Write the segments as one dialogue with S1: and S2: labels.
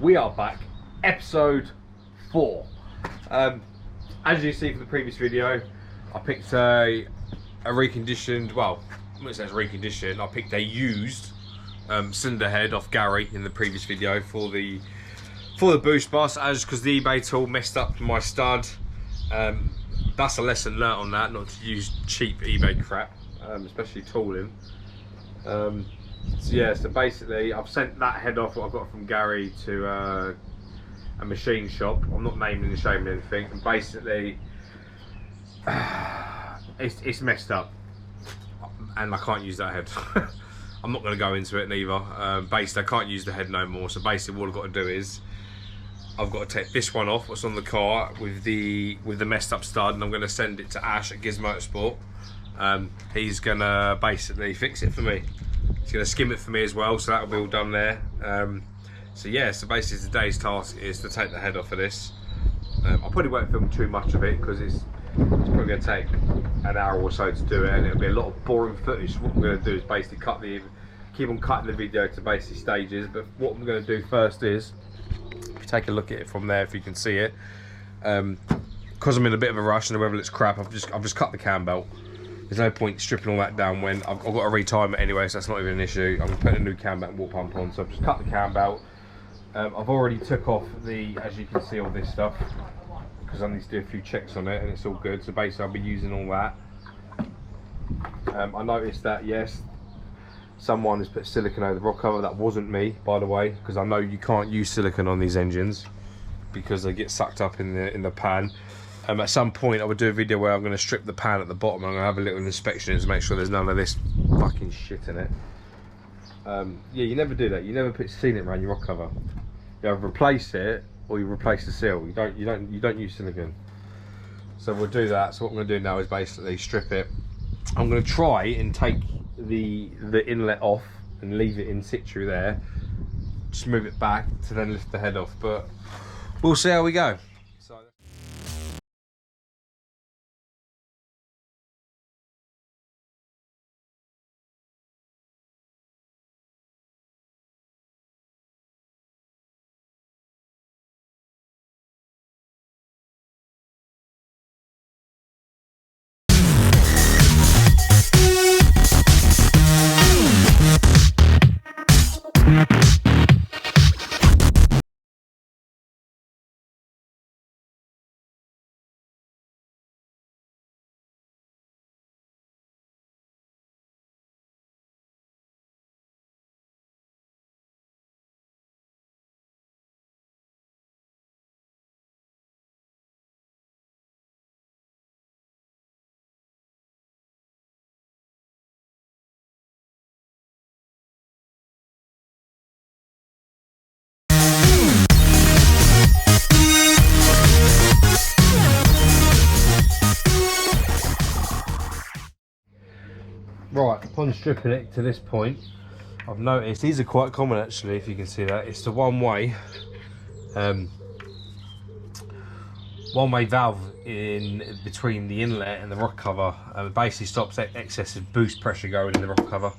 S1: We are back, episode 4. As you see from the previous video, I picked a reconditioned, well, it says reconditioned, I picked a used cylinder head off Gary in the previous video for the Boostbus, as because the eBay tool messed up my stud. That's a lesson learnt on that, not to use cheap eBay crap, especially tooling. So yeah, so basically I've sent that head off, what I got from Gary, to a machine shop. I'm not naming and shaming anything, and basically it's messed up and I can't use that head. I'm not going to go into it neither. Basically I can't use the head no more, so basically all I've got to do is I've got to take this one off, what's on the car, with the messed up stud, and I'm going to send it to Ash at Giz Motorsport. He's going to basically fix it for me. He's going to skim it for me as well, so that'll be all done there. So yeah, so basically today's task is to take the head off of this. I probably won't film too much of it because it's probably going to take an hour or so to do it, and it'll be a lot of boring footage. So what I'm going to do is basically keep on cutting the video to basically stages. But what I'm going to do first is, if you take a look at it from there, if you can see it, because I'm in a bit of a rush and the weather looks crap, I've just cut the cam belt. There's no point stripping all that down when I've got to retime it anyway, so that's not even an issue. I'm putting a new cam belt and water pump on, so I've just cut the cam belt. I've already took off as you can see, all this stuff, because I need to do a few checks on it, and it's all good. So basically I'll be using all that. I noticed that, yes, someone has put silicone over the rock cover. That wasn't me, by the way, because I know you can't use silicone on these engines because they get sucked up in the pan. At some point I would do a video where I'm going to strip the pan at the bottom. I'm going to have a little inspection to make sure there's none of this fucking shit in it. Yeah, you never do that. You never put sealant around your rock cover. You either replace it or you replace the seal. You don't use silicone. So we'll do that. So what I'm going to do now is basically strip it. I'm going to try and take the inlet off and leave it in situ there. Just move it back to then lift the head off. But we'll see how we go. Right, upon stripping it to this point, I've noticed these are quite common actually, if you can see that. It's the one-way valve in between the inlet and the rock cover. It basically stops excessive boost pressure going in the rock cover.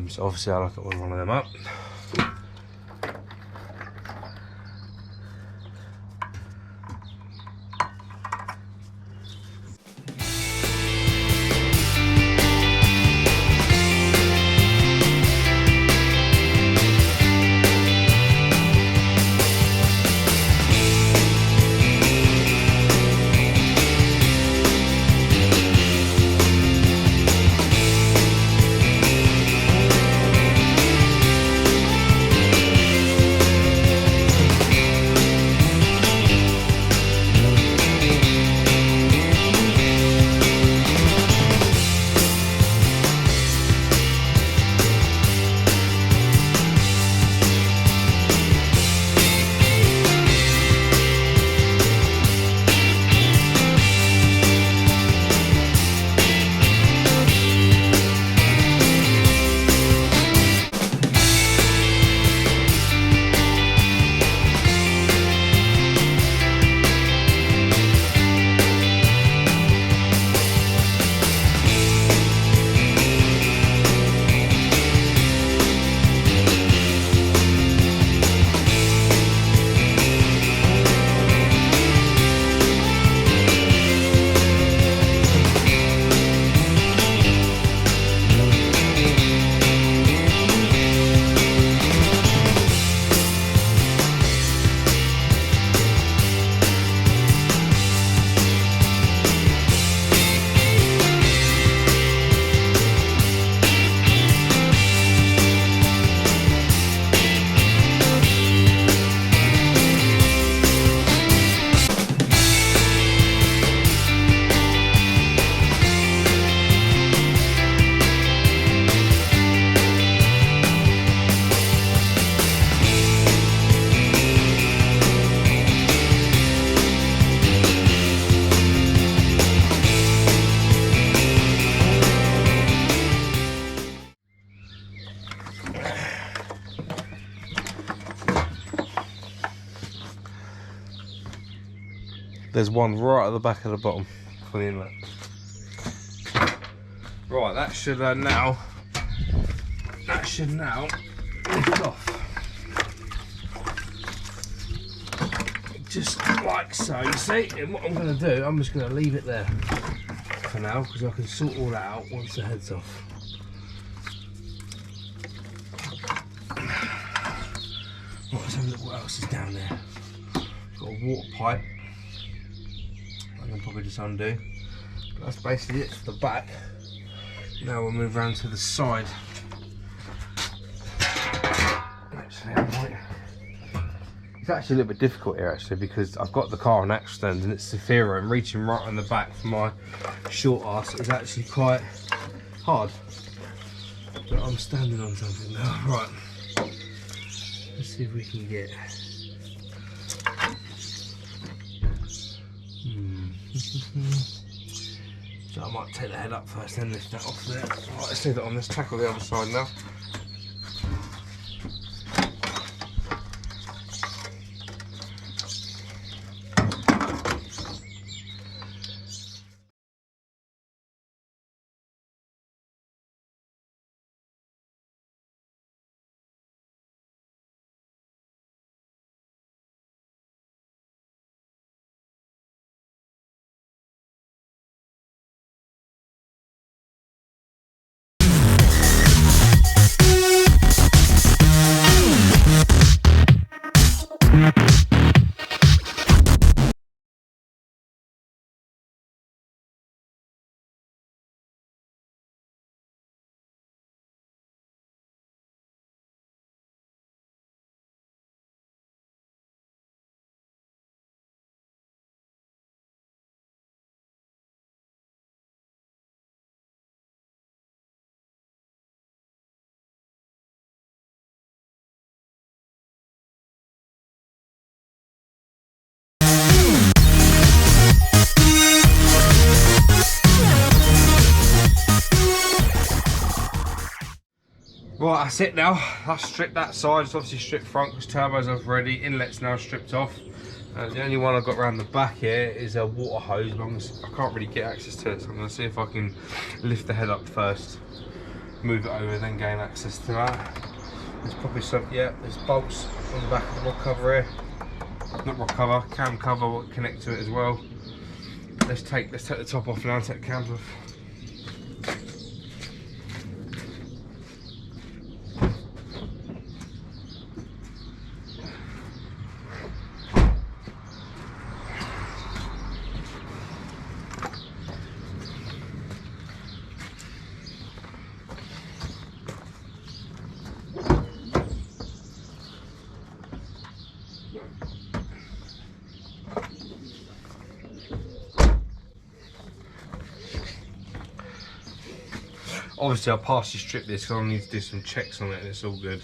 S1: So obviously I'll look at one of them up. There's one right at the back of the bottom for the inlet. Right, that should now lift off. Just like so, you see. And what I'm going to do, I'm just going to leave it there for now, because I can sort all that out once the head's off. Right, let's have a look what else is down there. Got a water pipe. I can probably just undo. But that's basically it for the back. Now we'll move around to the side. Actually, it's actually a little bit difficult here actually, because I've got the car on axle stand and it's Zafiro, and reaching right on the back for my short arse is actually quite hard. But I'm standing on something now. Right. Let's see if we can get. So I might take the head up first, then lift that off there. Right, let's leave that on. Let's tackle the other side now. Right, that's it now. I've stripped that side. It's obviously stripped front because turbo's off already. Inlet's now stripped off. The only one I've got around the back here is a water hose. I can't really get access to it, so I'm going to see if I can lift the head up first, move it over, then gain access to that. There's probably some, yeah, there's bolts on the back of the rock cover here. Not rock cover, cam cover will connect to it as well. Let's take the top off now and take the cams off. Obviously I'll partially strip this because I'll need to do some checks on it and it's all good.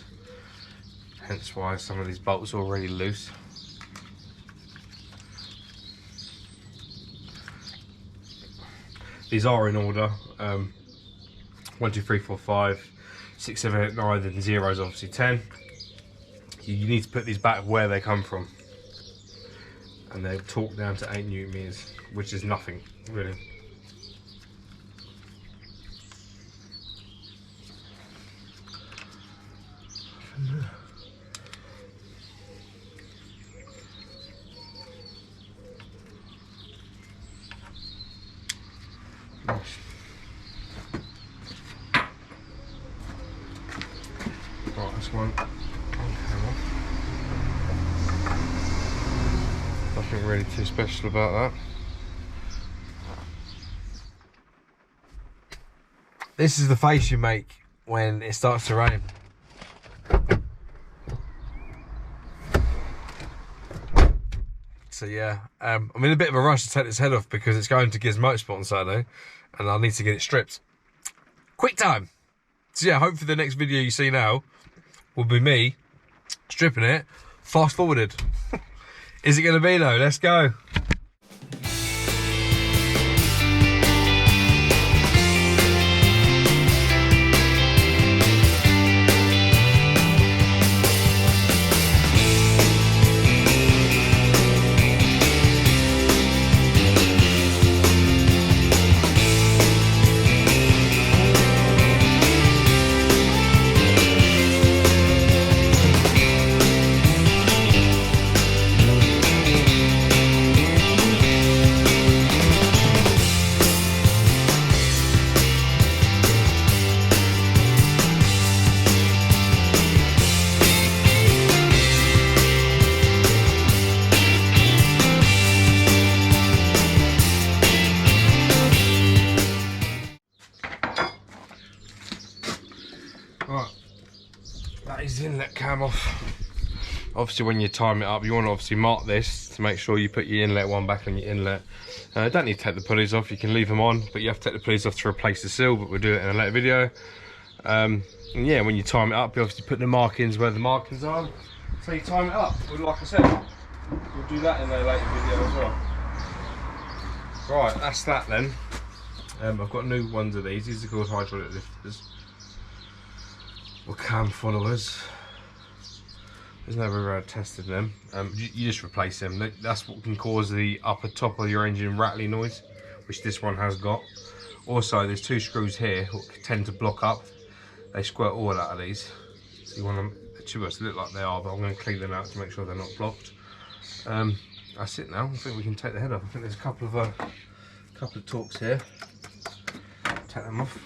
S1: Hence why some of these bolts are already loose. These are in order. 1, 2, 3, 4, 5, 6, 7, 8, 9, and 0 is obviously 10. You need to put these back where they come from. And they're torqued down to 8 Newton meters, which is nothing really. Right, this one camera. Nothing really too special about that. This is the face you make when it starts to rain. So yeah, I'm in a bit of a rush to take this head off because it's going to Giz Motorsport on Saturday and I need to get it stripped. Quick time! So yeah, hopefully the next video you see now will be me stripping it, fast forwarded. Is it going to be though? Let's go! That is the inlet cam off. Obviously when you time it up, you want to obviously mark this to make sure you put your inlet one back on your inlet. Don't need to take the pulleys off, you can leave them on, but you have to take the pulleys off to replace the seal, but we'll do it in a later video. And yeah, when you time it up, you obviously put the markings where the markings are, so you time it up. Well, like I said, we'll do that in a later video as well. Right, that's that then. I've got new ones of these. These are called hydraulic lifters, or cam followers. There's never tested them. You just replace them. That's what can cause the upper top of your engine rattly noise, which this one has got. Also, there's two screws here that tend to block up. They squirt oil out of these. So you want them to look like they are, but I'm going to clean them out to make sure they're not blocked. That's it now. I think we can take the head off. I think there's a couple of torques here. Take them off.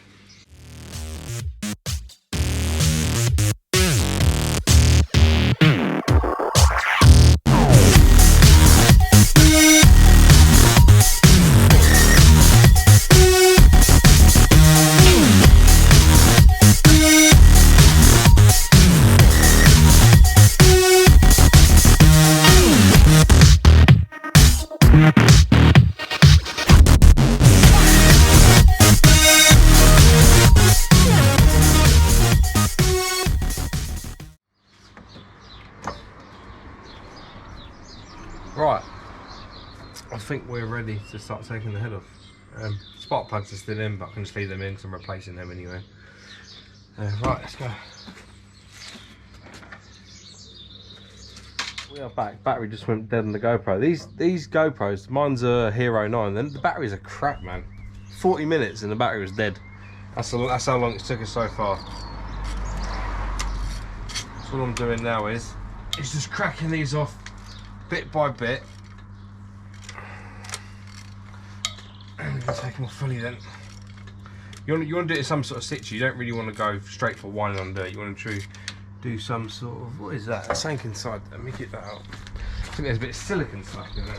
S1: Right, I think we're ready to start taking the head off. Spark plugs are still in, but I can just leave them in because I'm replacing them anyway. Right, let's go. We are back. Battery just went dead on the GoPro. These GoPros, mine's a Hero 9, then the batteries are crap, man. 40 minutes and the battery was dead. That's how long it's took us so far. So what I'm doing now is just cracking these off bit by bit, and we can take them off fully then. You want to do it in some sort of situ. You don't really want to go straight for one and undo. You want to do some sort of, what is that? There's something inside there. Let me get that out. I think there's a bit of silicon stuff in there.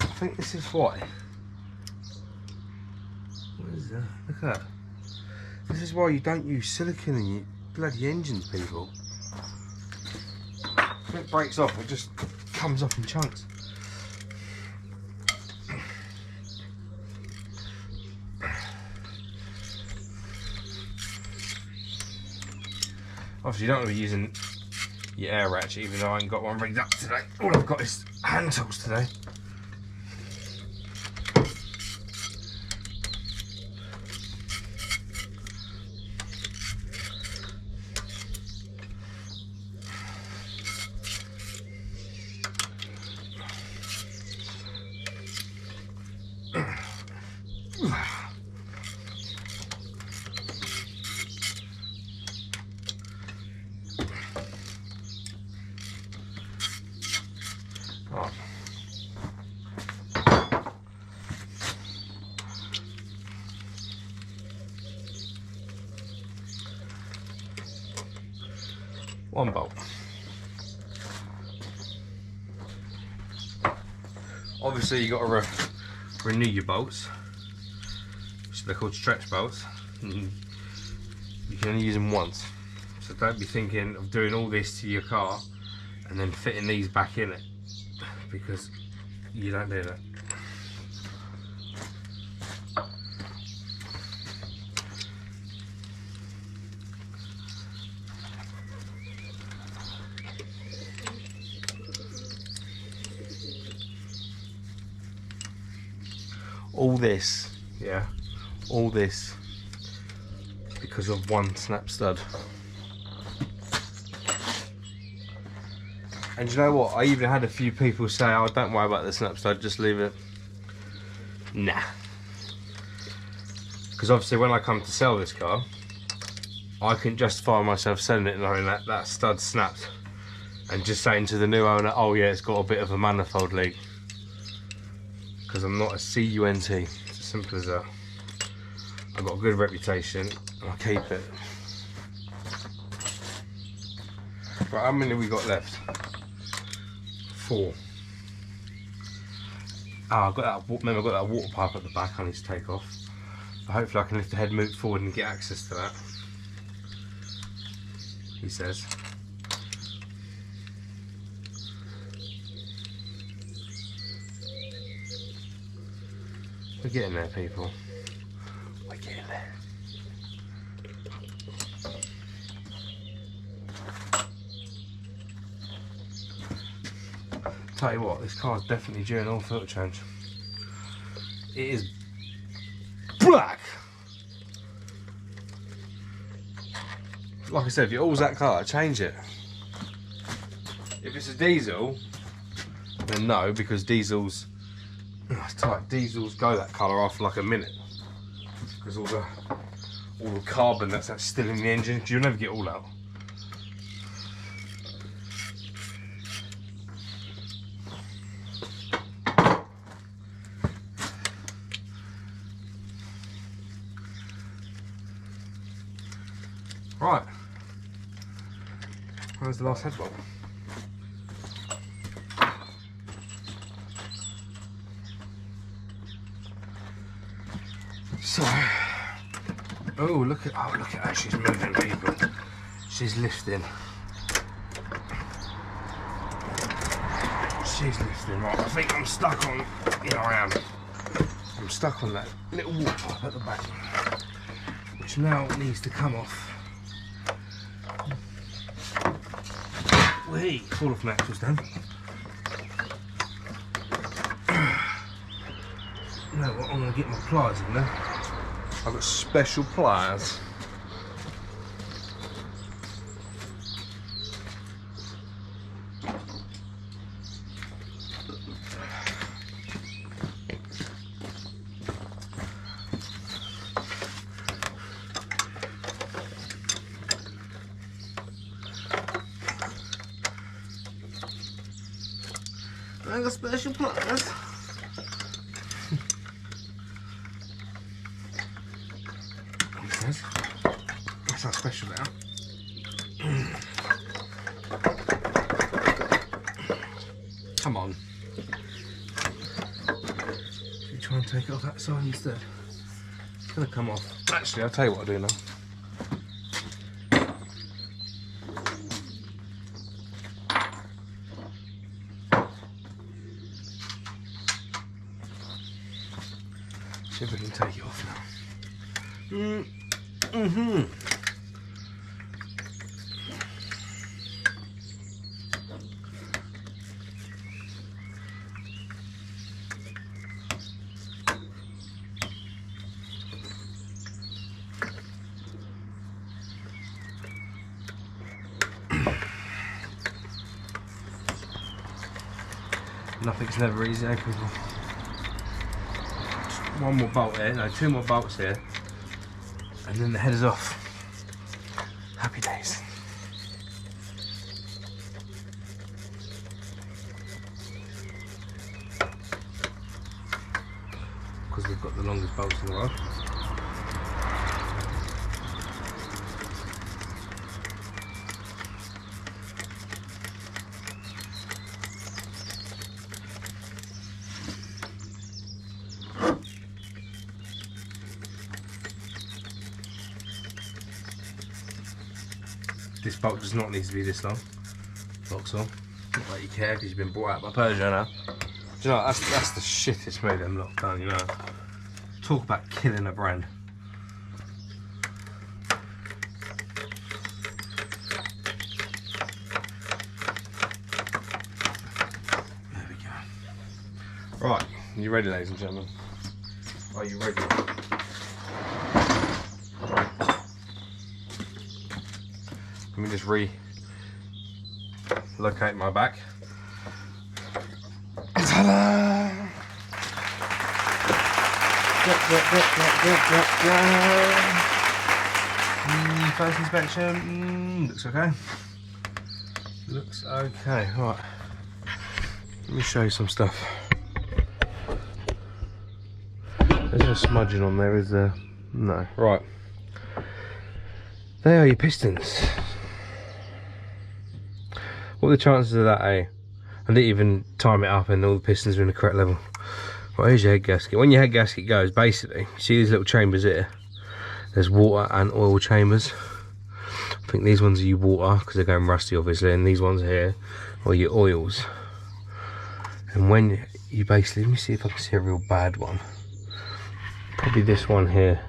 S1: I think this is why. Look at that. This is why you don't use silicon in your bloody engines, people. When it breaks off, it just comes off in chunks. Obviously, you don't want to be using your air ratchet, even though I ain't got one rigged up today. All I've got is hand tools today. One bolt. Obviously you got to renew your bolts, so they're called stretch bolts. You can only use them once, so don't be thinking of doing all this to your car and then fitting these back in it, because you don't do that. All this, yeah, all this because of one snap stud. And you know what, I even had a few people say, oh, don't worry about the snap stud, just leave it. Nah, because obviously when I come to sell this car, I can justify myself selling it knowing that that stud snapped, and just saying to the new owner, oh yeah, it's got a bit of a manifold leak. Because I'm not a CUNT, it's as simple as that. I've got a good reputation and I keep it. Right, how many have we got left? 4. I've got that. Remember, I've got that water pipe at the back I need to take off. So hopefully I can lift the head, move forward and get access to that. He says. We're getting there, people. We're getting there. Tell you what, this car's definitely due an oil filter change. It is black. Like I said, if your oil's that colour, change it. If it's a diesel, then no, because diesels, it's tight. Diesels go that colour after like a minute, because all the carbon that's still in the engine, you'll never get all out. Right, where's the last headbolt? So, look at how she's moving, people. She's lifting. She's lifting. Right, I think I'm stuck on. Yeah, I am. I'm stuck on that little water pipe at the back, which now needs to come off. Wait, fall off axle's done. You know what? I'm going to get my pliers in there. I've got special pliers. I got special pliers. That's not special now. Come on. Should we try and take it off that side instead? It's gonna come off. Actually, I'll tell you what I'll do now. See if we can take it off now. Nothing's never easy, eh, people? One more bolt here, no, two more bolts here, and then the head is off. Happy days. Because we've got the longest bolts in the world. This bolt does not need to be this long. Vauxhall. Not like you care because you've been brought out by Peugeot now. Do you know, that's the shittest way them lot done, you know. Talk about killing a brand. There we go. Right, are you ready, ladies and gentlemen? Are you ready? Let me just relocate my back. Ta-da! First inspection, looks okay. Looks okay, right. Let me show you some stuff. There's no smudging on there, is there? No. Right. There are your pistons. What are the chances of that, eh? I didn't even time it up and all the pistons are in the correct level. Right, here's your head gasket. When your head gasket goes, basically, you see these little chambers here? There's water and oil chambers. I think these ones are your water, because they're going rusty obviously, and these ones here are your oils. And when you basically, let me see if I can see a real bad one. Probably this one here.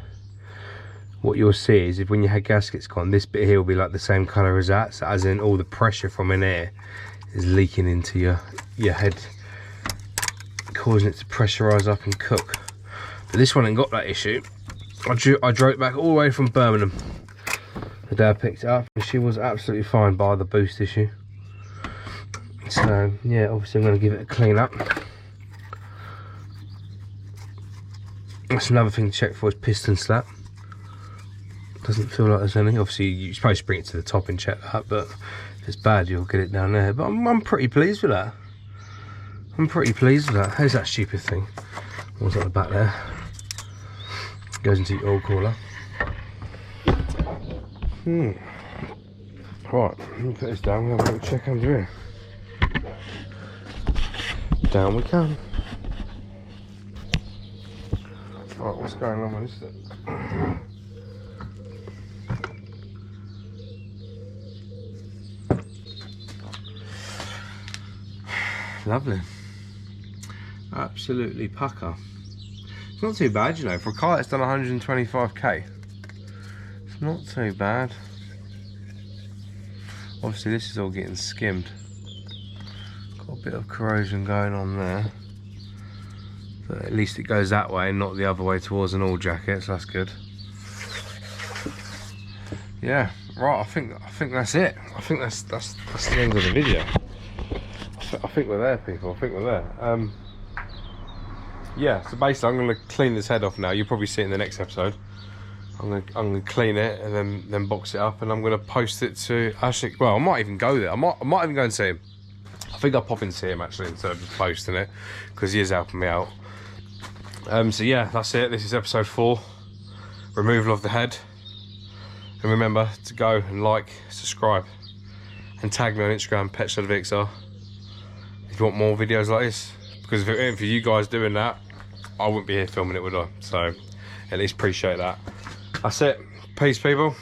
S1: What you'll see is if when your head gasket's gone, this bit here will be like the same colour as that, so as in all the pressure from in here is leaking into your head, causing it to pressurise up and cook. But this one ain't got that issue. I drove it back all the way from Birmingham. The day I picked it up, and she was absolutely fine bar the boost issue. So yeah, obviously I'm going to give it a clean up. That's another thing to check for, is piston slap. Doesn't feel like there's any. Obviously you're supposed to bring it to the top and check that, but if it's bad you'll get it down there. But I'm pretty pleased with that. I'm pretty pleased with that. Here's that stupid thing. What's at the back there? Goes into your oil cooler. Right, let me put this down. We'll have a little check under here. Down we come. Right, what's going on with this? Lovely. Absolutely pucker. It's not too bad, you know, for a car that's done 125k. It's not too bad. Obviously this is all getting skimmed. Got a bit of corrosion going on there. But at least it goes that way and not the other way towards an oil jacket, so that's good. Yeah, right, I think that's it. I think that's the end of the video. I think we're there, people. I think we're there. Yeah, so basically I'm going to clean this head off now. You'll probably see it in the next episode. I'm going to clean it and then box it up, and I'm going to post it to Ashik. Well, I might even go there. I might even go and see him. I think I'll pop in to see him actually instead of just posting it, because he is helping me out. So yeah, that's it. This is episode 4, removal of the head. And remember to go and like, subscribe, and tag me on Instagram, PetShedVXR, if you want more videos like this. Because if it weren't for you guys doing that, I wouldn't be here filming it, would I? So at least appreciate that. That's it. Peace, people.